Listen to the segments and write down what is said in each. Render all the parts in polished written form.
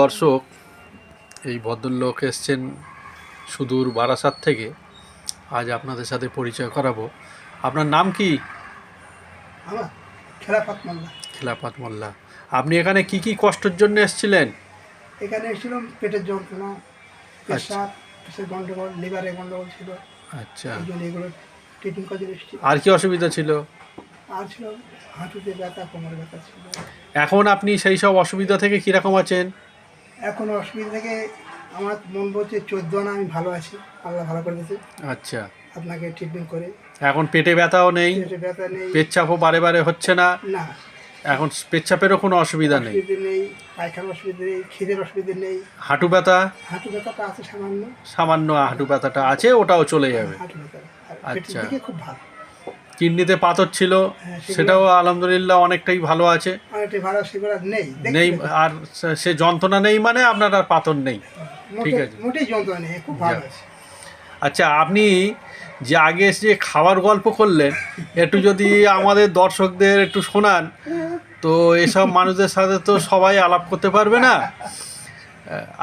দর্শক, এই ভদ্রলোক এসছেন সুদূর বারাসাত থেকে। আজ আপনাদের সাথে পরিচয় করাবো। আপনার নাম কি? আমার খেলাফত মোল্লা। খেলাফত মোল্লা। আপনি এখানে কি কি কষ্টের জন্য এসেছিলেন? এখানে এসেছিলাম পেটের যন্ত্রণা, পেশাব, পেশার গন্ডগোল, লিভারে গন্ডগোল ছিল। আচ্ছা, এই জন্য এগুলো ট্রিটমেন্ট করে এসেছি। আর কি অসুবিধা ছিল? আর ছিল হাঁটুতে ব্যথা, কোমরে ব্যথা ছিল। এখন আপনি সেই সব অসুবিধা থেকে কীরকম আছেন? এখন অসুবিধা থেকে আমার মন বলছে 14 আনা আমি ভালো আছি, আল্লাহ ভালো করে দিয়েছে। আচ্ছা, আপনাকে ট্রিটমেন্ট করে এখন পেটে ব্যথাও নেই, পেটে ব্যথা নেই, পেচ্ছাপও বারে বারে হচ্ছে না? না, এখন পেচ্ছাপেরও কোনো অসুবিধা নেই, নেই, পায়খানার অসুবিধা নেই, খিদের অসুবিধা নেই। হাঁটু ব্যথা? হাঁটু ব্যথাটা আছে সামান্য, সামান্য হাঁটু ব্যথাটা আছে, ওটাও চলে যাবে। হাঁটু ব্যথা আচ্ছা, থেকে খুব ভালো। কিডনিতে পাথর ছিল, সেটাও আলহামদুলিল্লাহ অনেকটাই ভালো আছে। অনেকটাই ভালো, সেগুলো নেই নেই, আর সে যন্ত্রণা নেই, মানে আপনার আর পাথর নেই। ঠিক আছে, মোটেই যন্ত্রণা নেই, খুব ভালো আছে। আচ্ছা, আপনি যে আগে যে খাবার গল্প করলেন, একটু যদি আমাদের দর্শকদের একটু শোনান, তো এসব মানুষদের সাথে তো সবাই আলাপ করতে পারবে না।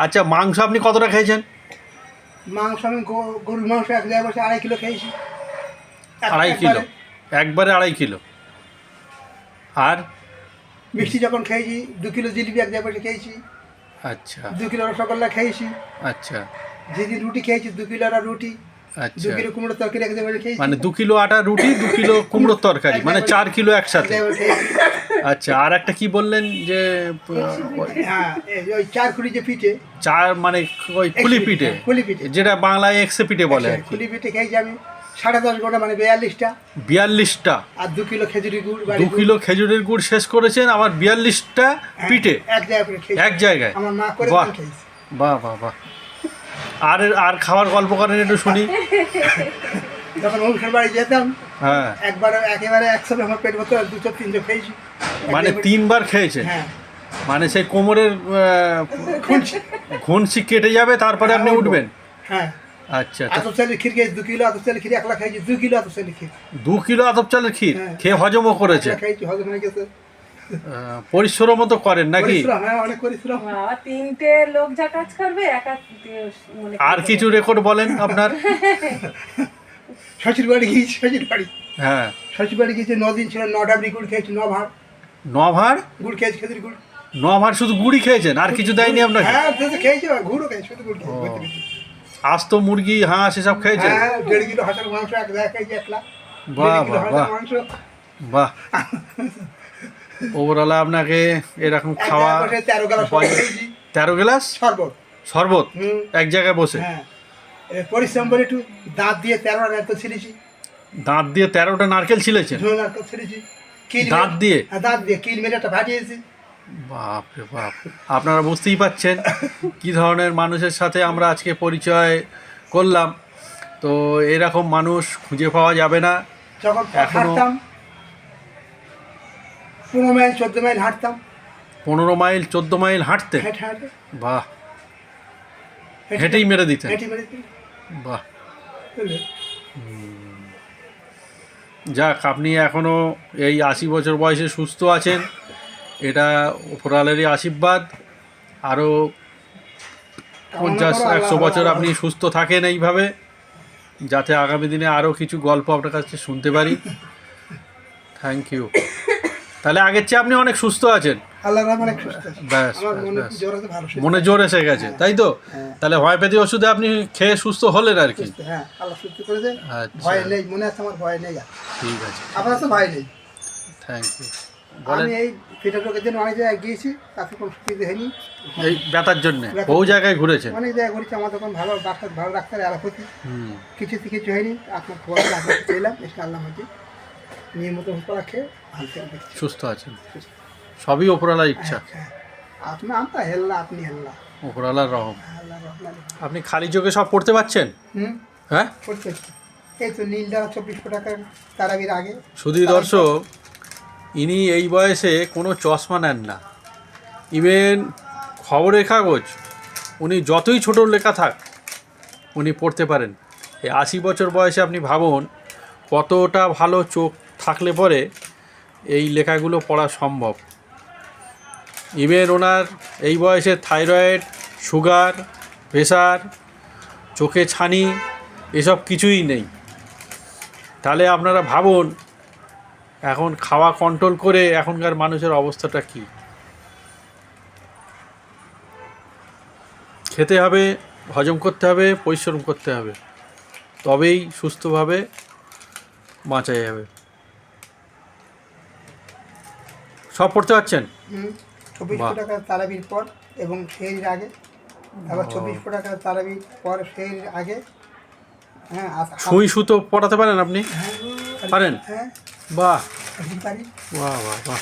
আচ্ছা, মাংস আপনি কতটা খেয়েছেন? মাংস আমি গরুর মাংস 1 জায়গায় বসে 2.5 কিলো খেয়েছি। 2.5 কিলো? একবারে 2.5 কিলো? আর মিষ্টি যখন খেয়েছি 2 কিলো জিলিপি 1 জায়গায় বসে খেয়েছি। আচ্ছা, 2 কিলো রসগোল্লা খেয়েছি। আচ্ছা, যেদিন রুটি খেয়েছি 2 কিলো রুটি, 2 আচ্ছা, কিলো কুমড়োর তরকারি 1 জায়গায় বসে খেয়েছি। মানে 2 কিলো আটা রুটি, 2 কিলো কুমড়োর তরকারি, মানে 4 কিলো একসাথে। আচ্ছা, আর একটা কি বললেন যে? হ্যাঁ, ওই 4 খুলি যে পিঠে, 4 মানে ওই খুলি পিঠে, যেটা বাংলায় এক্সে পিঠে বলে আর কি। খুলি পিঠে খেয়েছি আমি 10.5 গোটা, মানে 42টা। 42টা? আর 2 কিলো খেজুরি গুড়, 2 কিলো খেজুরের গুড় শেষ করেছেন, আবার 42টা পিঠে 1 জায়গায় করে খেয়েছি। এক জায়গায়? আমার মা করে বাহ খেয়েছি। বাহ বাহ বাহ। আর খাবার গল্প করেন একটু শুনি। যখন অনুষ্ঠান বাড়ি যেতাম, হ্যাঁ, একেবারে একসাথে আমার পেট ভর্তি 2-3 খেয়েছি। মানে 3 বার খেয়েছেন? হ্যাঁ, মানে সেই কোমরের ঘুনসি কেটে যাবে, তারপরে আপনি উঠবেন? হ্যাঁ। আচ্ছা, আতপ চালের ক্ষীর খেয়েছি 2 কিলো, আতপ চালের ক্ষীর 1 লাখ খেয়েছি, 2 কিলো আতপ চালের ক্ষীর। 2 কিলো আতপ চালের ক্ষীর হ্যাঁ। খেয়ে হজমও করেছে? খেয়েছি, হজম হয়ে গেছে। পরিশ্রমও তো করেন নাকি? হ্যাঁ, অনেক পরিশ্রম। 3টে লোক যা কাজ করবে একা আর কিছু রেকর্ড বলেন আপনার। শ্বশুর বাড়ি গিয়েছি, হ্যাঁ, শ্বশুর বাড়ি গিয়েছি 9 দিন ছিল, 9 ডাবরি গুড় খেয়েছি, 9 ভাঁড় 9 ভাঁড় গুড় খেয়েছি, খেজুরি গুড়। 9 ভাঁড় শুধু গুড়ি খেয়েছেন, আর কিছু দেয়নি আপনাকে? হ্যাঁ, খেয়েছি, গুড়ও খেয়েছি, শুধু গুড় খেয়েছি। আস্ত মুরগি, হাঁস এসব খেয়েছেন? হ্যাঁ, 1.5 কিলো হাঁসের মাংস 1 জায়গায় খেয়েছি, 1 লাখ। বাহ 1.5 কিলো বাহ বাহ হাঁসের মাংস বাহ। ওভারঅল আপনাকে এরকম 1 খাওয়া জায়গায় বসে 13 গ্লাস খেয়েছি 13 গ্লাস শরবত। শরবত হুম। এক জায়গায় বসে? হ্যাঁ, পরিশ্রম করে একটু দাঁত দিয়ে 13টা নারকেল ছিঁড়েছি। দাঁত দিয়ে 13টা নারকেল ছিলেছেন? ঝোল নারকেল ছিঁড়েছি। দাঁত দিয়ে? হ্যাঁ, দাঁত দিয়ে কিল মেরে একটা ভাজিয়েছি। বাপ রে বাপ। আপনারা বুঝতেই পাচ্ছেন কি ধরনের মানুষের সাথে আমরা আজকে পরিচয় করলাম। তো এরকম মানুষ খুঁজে পাওয়া যাবে না। যখন হাঁটতাম 15 মাইল 14 মাইল হাঁটতাম। 15 মাইল 14 মাইল হাঁটতে? হেঁটে হেঁটে বাহ, হেঁটেই মেরে দিতেন? হেঁটে মেরে দিই। বাহ। বুঝলে? যাক, আপনি এখনও এই 80 বছর বয়সে সুস্থ আছেন, এটা উপরালেরই আশীর্বাদ। আরও 50-100 বছর আপনি সুস্থ থাকেন এইভাবে, যাতে আগামী দিনে আরও কিছু গল্প আপনার কাছে শুনতে পারি। Thank you. তাহলে আগের চেয়ে আপনি অনেক সুস্থ আছেন? আল্লাহর রহমতে অনেক সুস্থ আছি। ব্যাস আমার মনে ব্যাস, জোর আছে, ভালো সুস্থ। মনে জোর এসে গেছে, তাই তো? হ্যাঁ। তাহলে হোমিওপ্যাথি ওষুধে আপনি খেয়ে সুস্থ হলেন আর কি? সুস্থ, হ্যাঁ, আল্লাহ সুস্থ করেছে। আচ্ছা, ভয় নেই, মনে আছে আমার ভয় নেই আর। ঠিক আছে, আপনার তো ভয় নেই। Thank you. বলেন। আমি এই পেটের রোগের জন্য অনেক জায়গায় গিয়েছি, তাতে কোনো সুবিধা হয়নি। এই ব্যথার জন্যে বহু জায়গায় ঘুরেছেন? অনেক জায়গায় ঘুরেছি, আমার তখন ভালো ডাক্তার অ্যালোপ্যাথি, হুম, কিছু হয়নি। আপনার খবর ডাক্তার পেলাম, এসে আল্লাহ মধ্যে নিয়মিত ওষুধ খেয়ে ভালো থেকে দেখছি। সুস্থ আছেন? সবই ওপরওয়ালার ইচ্ছা, হ্যাঁ, আমরা হেল্লা, আপনি হেল্লা, ওপরওয়ালার রহম। আল্লাহ রহমান। আপনি খালি চোখে সব পড়তে পারছেন? হ্যাঁ, করতে এই তো নীলডালা 2400 টাকার তারাবির আগে। শুধু দর্শক, ইনি এই বয়সে কোনো চশমা নেন না। ইভেন খবরের কাগজ উনি যতই ছোট লেখা থাক উনি পড়তে পারেন। এই 80 বছর বয়সে আপনি ভাবুন কতটা ভালো চোখ থাকলে পরে এই লেখাগুলো পড়া সম্ভব। ইভেন ওনার এই বয়সে থাইরয়েড, সুগার, প্রেশার, চোখে ছানি এসব কিছুই নেই। তাহলে আপনারা ভাবুন এখন খাওয়া কন্ট্রোল করে এখনকার মানুষের অবস্থাটা কী। খেতে হবে, হজম করতে হবে, পরিশ্রম করতে হবে, তবেই সুস্থভাবে বাঁচা যাবে। সব পড়তে পারছেন? 24 টাকা তারাবির পর এবং সেহরির আগে, আবার 24 টাকা তারাবির পর সেহরির আগে। হ্যাঁ সুই সুতো পড়াতে পারেন আপনি? হ্যাঁ পারেন? হ্যাঁ বাহ পারি। বাহ বাহ বাহ।